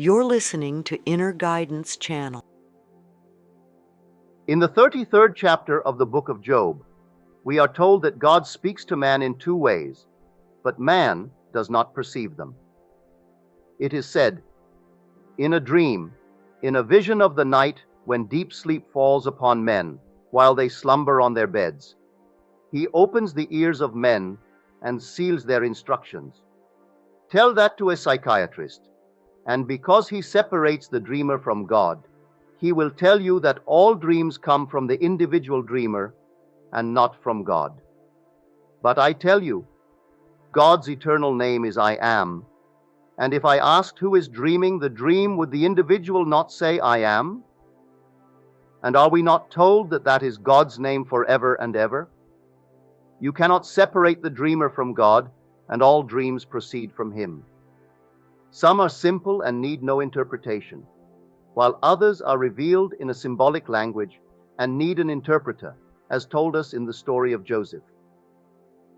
You're listening to Inner Guidance Channel. In the 33rd chapter of the book of Job, we are told that God speaks to man in two ways, but man does not perceive them. It is said, "In a dream, in a vision of the night, when deep sleep falls upon men, while they slumber on their beds, he opens the ears of men and seals their instructions." Tell that to a psychiatrist, and because he separates the dreamer from God, he will tell you that all dreams come from the individual dreamer and not from God. But I tell you, God's eternal name is I Am, and if I asked who is dreaming the dream, would the individual not say I am? And are we not told that that is God's name forever and ever? You cannot separate the dreamer from God, and all dreams proceed from him. Some are simple and need no interpretation, while others are revealed in a symbolic language and need an interpreter, as told us in the story of Joseph.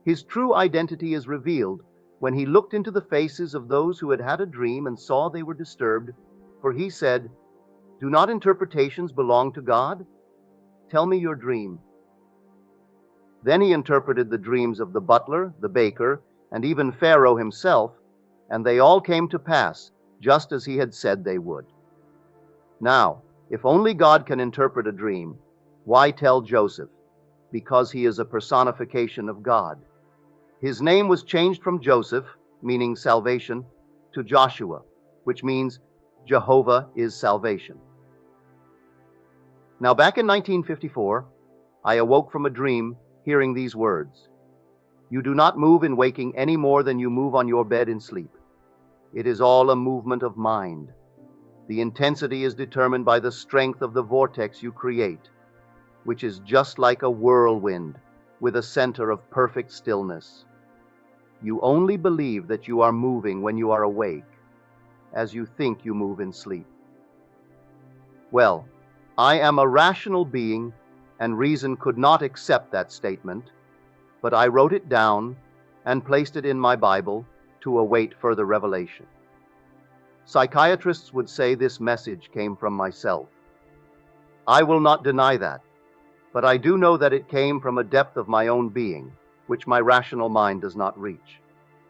His true identity is revealed when he looked into the faces of those who had had a dream and saw they were disturbed, for he said, "Do not interpretations belong to God? Tell me your dream." Then he interpreted the dreams of the butler, the baker, and even Pharaoh himself, and they all came to pass, just as he had said they would. Now, if only God can interpret a dream, why tell Joseph? Because he is a personification of God. His name was changed from Joseph, meaning salvation, to Joshua, which means Jehovah is salvation. Now, back in 1954, I awoke from a dream hearing these words: "You do not move in waking any more than you move on your bed in sleep. It is all a movement of mind. The intensity is determined by the strength of the vortex you create, which is just like a whirlwind with a center of perfect stillness. You only believe that you are moving when you are awake, as you think you move in sleep." Well, I am a rational being, and reason could not accept that statement, but I wrote it down and placed it in my Bible to await further revelation. Psychiatrists would say this message came from myself. I will not deny that, but I do know that it came from a depth of my own being, which my rational mind does not reach.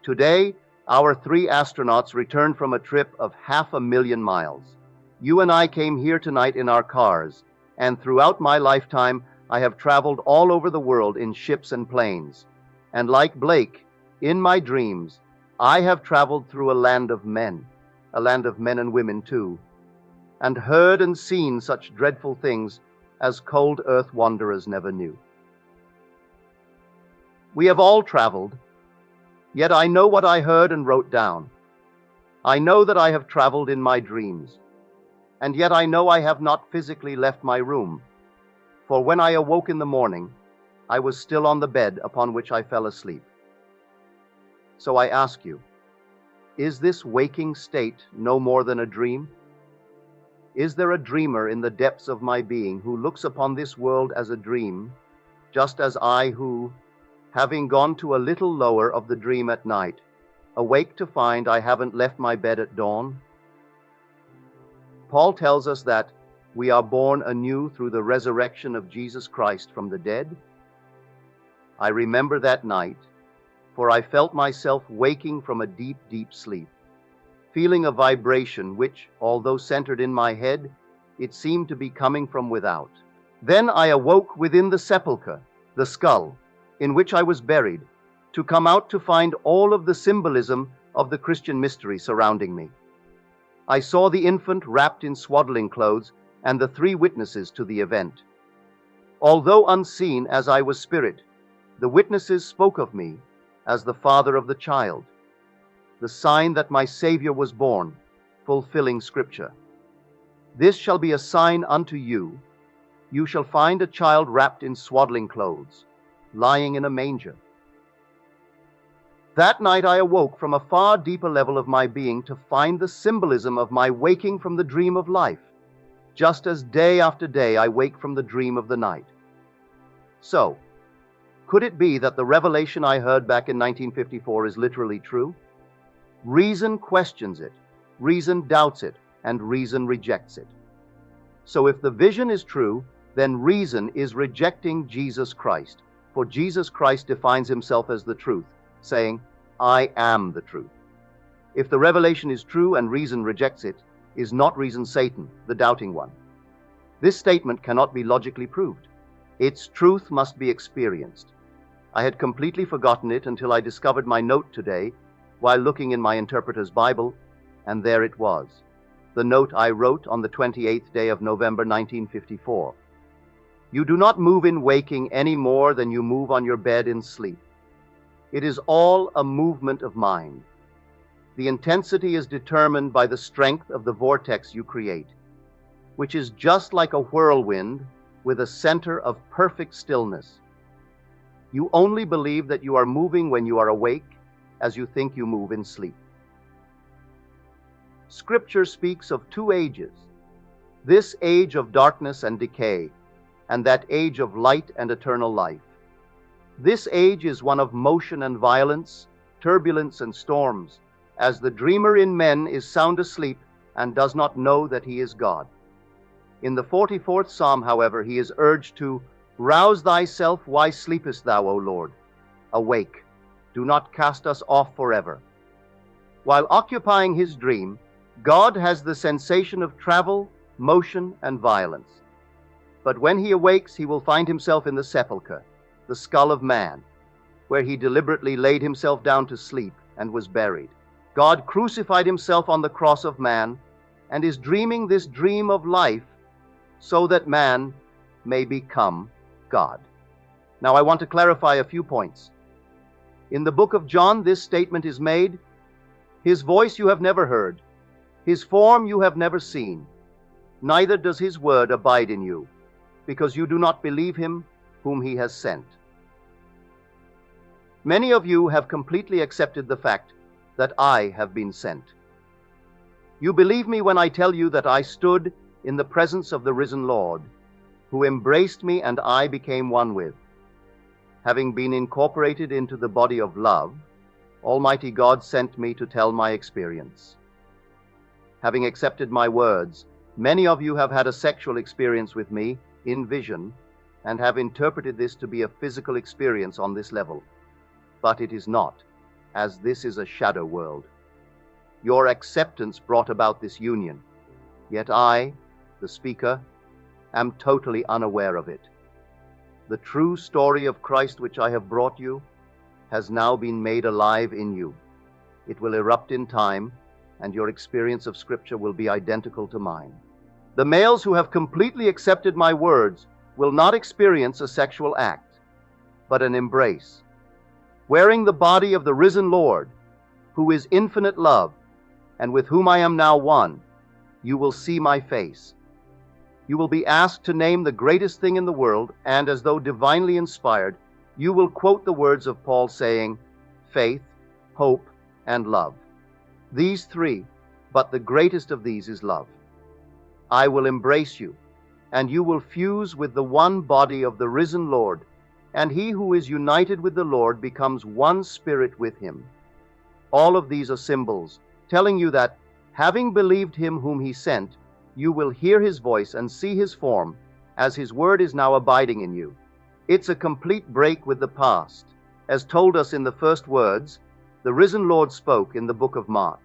Today, our 3 astronauts returned from a trip of 500,000 miles. You and I came here tonight in our cars, and throughout my lifetime, I have traveled all over the world in ships and planes. And like Blake, in my dreams, I have traveled through a land of men and women too, and heard and seen such dreadful things as cold earth wanderers never knew. We have all traveled, yet I know what I heard and wrote down. I know that I have traveled in my dreams, and yet I know I have not physically left my room, for when I awoke in the morning, I was still on the bed upon which I fell asleep. So I ask you, is this waking state no more than a dream? Is there a dreamer in the depths of my being who looks upon this world as a dream, just as I who, having gone to a little lower of the dream at night, awake to find I haven't left my bed at dawn? Paul tells us that we are born anew through the resurrection of Jesus Christ from the dead. I remember that night, for I felt myself waking from a deep, deep sleep, feeling a vibration which, although centered in my head, it seemed to be coming from without. Then I awoke within the sepulchre, the skull, in which I was buried, to come out to find all of the symbolism of the Christian mystery surrounding me. I saw the infant wrapped in swaddling clothes and the 3 witnesses to the event. Although unseen as I was spirit, the witnesses spoke of me as the father of the child, the sign that my Savior was born, fulfilling Scripture. "This shall be a sign unto you. You shall find a child wrapped in swaddling clothes, lying in a manger." That night I awoke from a far deeper level of my being to find the symbolism of my waking from the dream of life, just as day after day I wake from the dream of the night. So, could it be that the revelation I heard back in 1954 is literally true? Reason questions it, reason doubts it, and reason rejects it. So if the vision is true, then reason is rejecting Jesus Christ, for Jesus Christ defines himself as the truth, saying, I am the truth. If the revelation is true and reason rejects it, is not reason Satan, the doubting one? This statement cannot be logically proved. Its truth must be experienced. I had completely forgotten it until I discovered my note today while looking in my interpreter's Bible, and there it was, the note I wrote on the 28th day of November 1954. You do not move in waking any more than you move on your bed in sleep. It is all a movement of mind. The intensity is determined by the strength of the vortex you create, which is just like a whirlwind with a center of perfect stillness. You only believe that you are moving when you are awake, as you think you move in sleep. Scripture speaks of two ages, this age of darkness and decay, and that age of light and eternal life. This age is one of motion and violence, turbulence and storms, as the dreamer in men is sound asleep and does not know that he is God. In the 44th Psalm, however, he is urged to rouse thyself, why sleepest thou, O Lord? Awake, do not cast us off forever. While occupying his dream, God has the sensation of travel, motion, and violence. But when he awakes, he will find himself in the sepulchre, the skull of man, where he deliberately laid himself down to sleep and was buried. God crucified himself on the cross of man and is dreaming this dream of life so that man may become God. Now I want to clarify a few points. In the book of John, this statement is made, his voice you have never heard, his form you have never seen, neither does his word abide in you, because you do not believe him whom he has sent. Many of you have completely accepted the fact that I have been sent. You believe me when I tell you that I stood in the presence of the risen Lord, who embraced me and I became one with. Having been incorporated into the body of love, Almighty God sent me to tell my experience. Having accepted my words, many of you have had a sexual experience with me in vision and have interpreted this to be a physical experience on this level. But it is not, as this is a shadow world. Your acceptance brought about this union, yet I, the speaker, am totally unaware of it. The true story of Christ which I have brought you has now been made alive in you. It will erupt in time, and your experience of Scripture will be identical to mine. The males who have completely accepted my words will not experience a sexual act, but an embrace. Wearing the body of the risen Lord, who is infinite love, and with whom I am now one, you will see my face. You will be asked to name the greatest thing in the world, and as though divinely inspired, you will quote the words of Paul saying, faith, hope, and love. These three, but the greatest of these is love. I will embrace you, and you will fuse with the one body of the risen Lord, and he who is united with the Lord becomes one spirit with him. All of these are symbols, telling you that, having believed him whom he sent, you will hear his voice and see his form, as his word is now abiding in you. It's a complete break with the past. As told us in the first words, the risen Lord spoke in the book of Mark.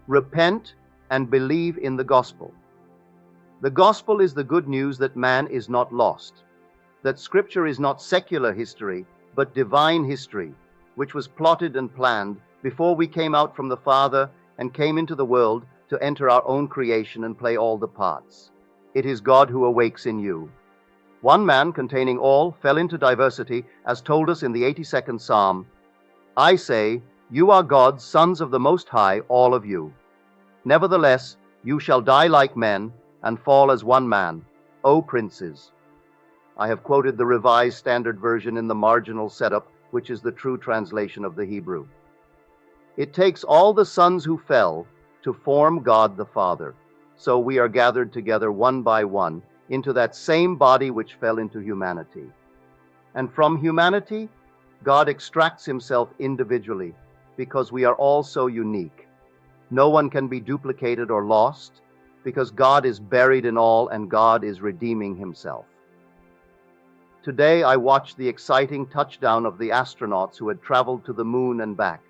Repent and believe in the gospel. The gospel is the good news that man is not lost, that Scripture is not secular history, but divine history, which was plotted and planned before we came out from the Father and came into the world to enter our own creation and play all the parts. It is God who awakes in you. One man containing all fell into diversity, as told us in the 82nd Psalm. I say, you are God's sons of the Most High, all of you. Nevertheless, you shall die like men and fall as one man, O princes. I have quoted the Revised Standard Version in the marginal setup, which is the true translation of the Hebrew. It takes all the sons who fell to form God the Father. So we are gathered together one by one into that same body which fell into humanity. And from humanity, God extracts himself individually, because we are all so unique. No one can be duplicated or lost, because God is buried in all and God is redeeming himself. Today I watched the exciting touchdown of the astronauts who had traveled to the moon and back.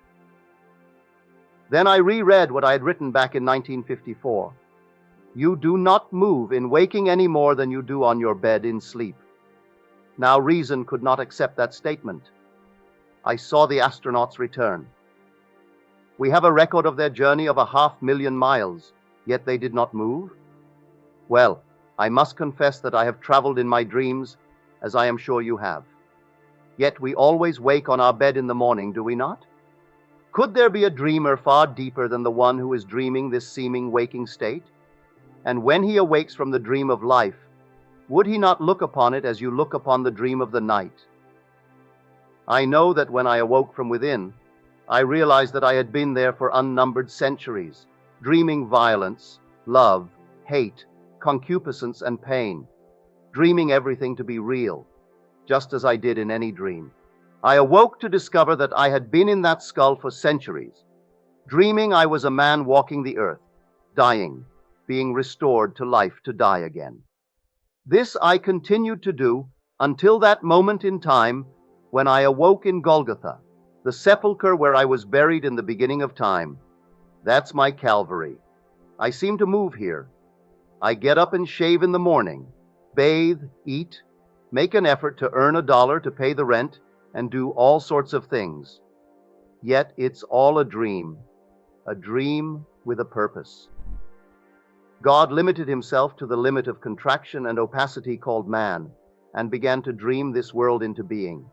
Then I reread what I had written back in 1954. You do not move in waking any more than you do on your bed in sleep. Now reason could not accept that statement. I saw the astronauts return. We have a record of their journey of 500,000 miles, yet they did not move? Well, I must confess that I have traveled in my dreams, as I am sure you have. Yet we always wake on our bed in the morning, do we not? Could there be a dreamer far deeper than the one who is dreaming this seeming waking state? And when he awakes from the dream of life, would he not look upon it as you look upon the dream of the night? I know that when I awoke from within, I realized that I had been there for unnumbered centuries, dreaming violence, love, hate, concupiscence, and pain, dreaming everything to be real, just as I did in any dream. I awoke to discover that I had been in that skull for centuries, dreaming I was a man walking the earth, dying, being restored to life to die again. This I continued to do until that moment in time when I awoke in Golgotha, the sepulchre where I was buried in the beginning of time. That's my Calvary. I seem to move here. I get up and shave in the morning, bathe, eat, make an effort to earn $1 to pay the rent, and do all sorts of things. Yet it's all a dream with a purpose. God limited himself to the limit of contraction and opacity called man, and began to dream this world into being.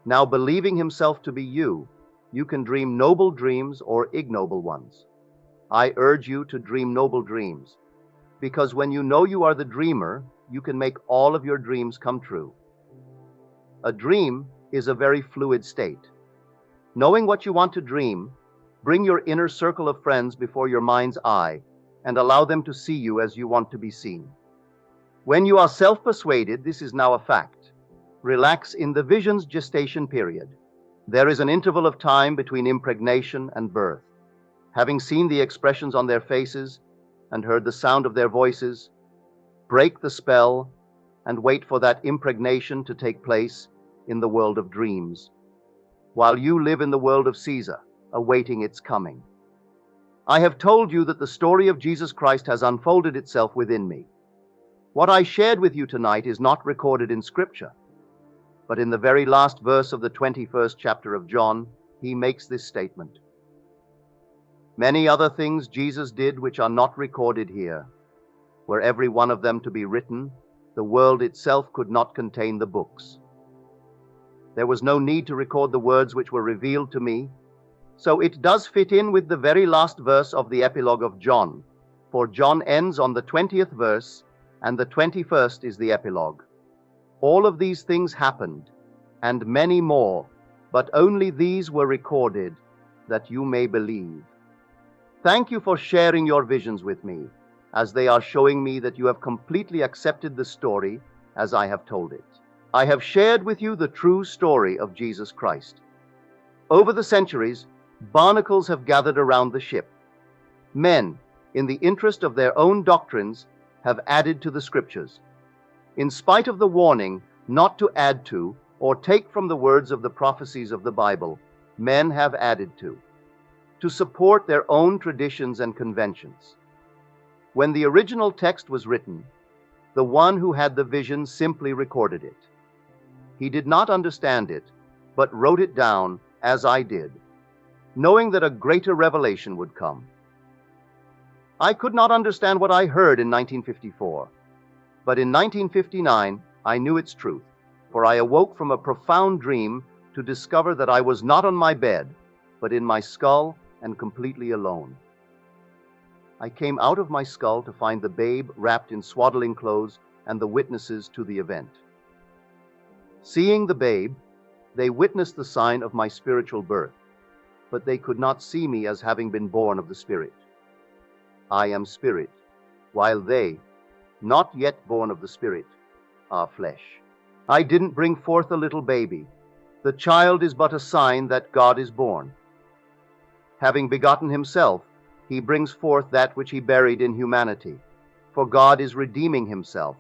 Now, believing himself to be you can dream noble dreams or ignoble ones. I urge you to dream noble dreams, because when you know you are the dreamer, you can make all of your dreams come true. A dream is a very fluid state. Knowing what you want to dream, bring your inner circle of friends before your mind's eye and allow them to see you as you want to be seen. When you are self-persuaded, this is now a fact. Relax in the vision's gestation period. There is an interval of time between impregnation and birth. Having seen the expressions on their faces and heard the sound of their voices, break the spell and wait for that impregnation to take place in the world of dreams, while you live in the world of Caesar, awaiting its coming. I have told you that the story of Jesus Christ has unfolded itself within me. What I shared with you tonight is not recorded in Scripture, but in the very last verse of the 21st chapter of John, he makes this statement. Many other things Jesus did which are not recorded here. Were every one of them to be written, the world itself could not contain the books. There was no need to record the words which were revealed to me, so it does fit in with the very last verse of the epilogue of John, for John ends on the 20th verse, and the 21st is the epilogue. All of these things happened, and many more, but only these were recorded, that you may believe. Thank you for sharing your visions with me, as they are showing me that you have completely accepted the story as I have told it. I have shared with you the true story of Jesus Christ. Over the centuries, barnacles have gathered around the ship. Men, in the interest of their own doctrines, have added to the Scriptures. In spite of the warning not to add to or take from the words of the prophecies of the Bible, men have added to support their own traditions and conventions. When the original text was written, the one who had the vision simply recorded it. He did not understand it, but wrote it down as I did, knowing that a greater revelation would come. I could not understand what I heard in 1954, but in 1959 I knew its truth, for I awoke from a profound dream to discover that I was not on my bed, but in my skull and completely alone. I came out of my skull to find the babe wrapped in swaddling clothes and the witnesses to the event. Seeing the babe, they witnessed the sign of my spiritual birth, but they could not see me as having been born of the Spirit. I am spirit, while they, not yet born of the Spirit, are flesh. I didn't bring forth a little baby. The child is but a sign that God is born. Having begotten himself, He brings forth that which he buried in humanity, for God is redeeming himself,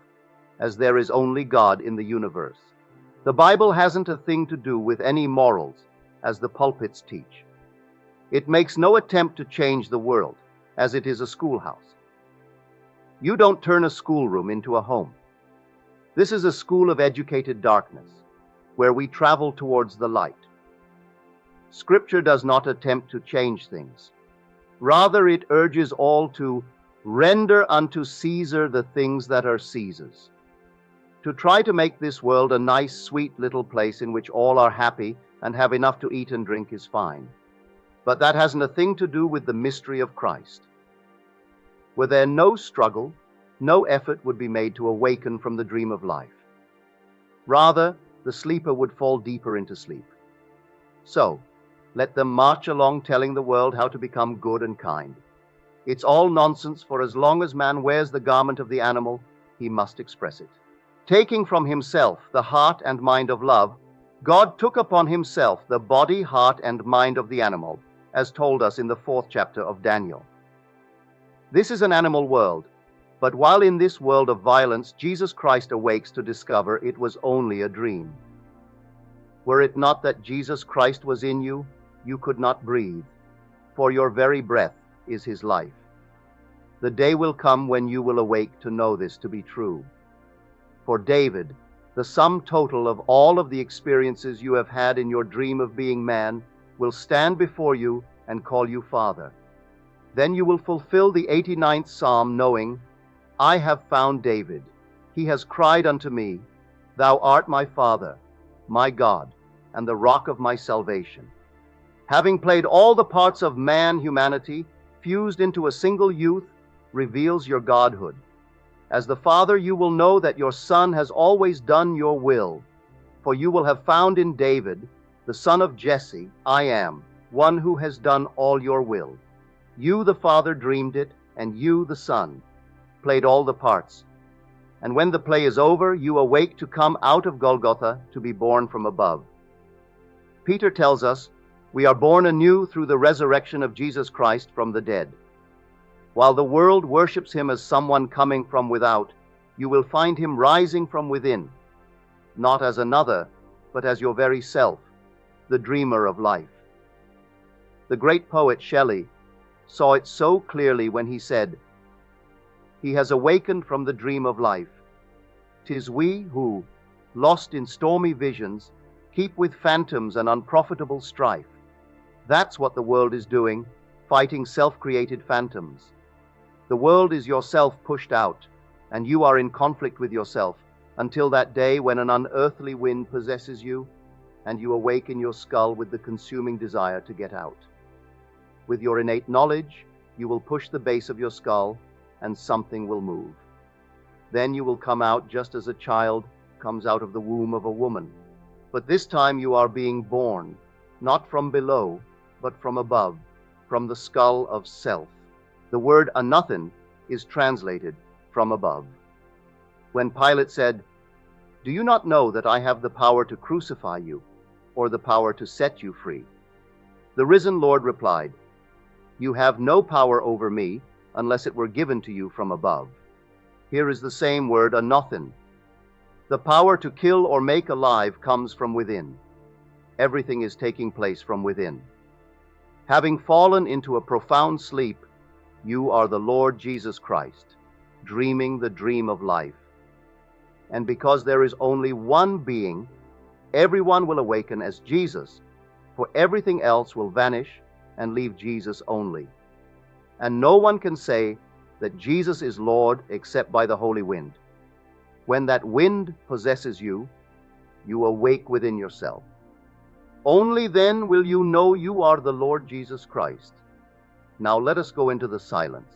as there is only God in the universe. The Bible hasn't a thing to do with any morals, as the pulpits teach. It makes no attempt to change the world, as it is a schoolhouse. You don't turn a schoolroom into a home. This is a school of educated darkness, where we travel towards the light. Scripture does not attempt to change things. Rather, it urges all to render unto Caesar the things that are Caesar's. To try to make this world a nice, sweet little place in which all are happy and have enough to eat and drink is fine. But that hasn't a thing to do with the mystery of Christ. Were there no struggle, no effort would be made to awaken from the dream of life. Rather, the sleeper would fall deeper into sleep. So, let them march along telling the world how to become good and kind. It's all nonsense, for as long as man wears the garment of the animal, he must express it. Taking from himself the heart and mind of love, God took upon himself the body, heart, and mind of the animal, as told us in the 4th chapter of Daniel. This is an animal world, but while in this world of violence, Jesus Christ awakes to discover it was only a dream. Were it not that Jesus Christ was in you, you could not breathe, for your very breath is his life. The day will come when you will awake to know this to be true. For David, the sum total of all of the experiences you have had in your dream of being man will stand before you and call you Father. Then you will fulfill the 89th Psalm, knowing, I have found David. He has cried unto me, Thou art my Father, my God, and the rock of my salvation. Having played all the parts of man, humanity, fused into a single youth, reveals your godhood. As the Father, you will know that your Son has always done your will, for you will have found in David, the son of Jesse, I am, one who has done all your will. You, the Father, dreamed it, and you, the Son, played all the parts. And when the play is over, you awake to come out of Golgotha to be born from above. Peter tells us, we are born anew through the resurrection of Jesus Christ from the dead. While the world worships him as someone coming from without, you will find him rising from within, not as another, but as your very self, the dreamer of life. The great poet Shelley saw it so clearly when he said, He has awakened from the dream of life. 'Tis we who, lost in stormy visions, keep with phantoms and unprofitable strife. That's what the world is doing, fighting self-created phantoms. The world is yourself pushed out, and you are in conflict with yourself until that day when an unearthly wind possesses you, and you awake in your skull with the consuming desire to get out. With your innate knowledge, you will push the base of your skull, and something will move. Then you will come out just as a child comes out of the womb of a woman. But this time you are being born, not from below, but from above, from the skull of self. The word anothen is translated from above. When Pilate said, Do you not know that I have the power to crucify you, or the power to set you free? The risen Lord replied, You have no power over me unless it were given to you from above. Here is the same word anothen. The power to kill or make alive comes from within. Everything is taking place from within. Having fallen into a profound sleep, you are the Lord Jesus Christ, dreaming the dream of life. And because there is only one being, everyone will awaken as Jesus, for everything else will vanish and leave Jesus only. And no one can say that Jesus is Lord except by the Holy Wind. When that wind possesses you, you awake within yourself. Only then will you know you are the Lord Jesus Christ. Now let us go into the silence.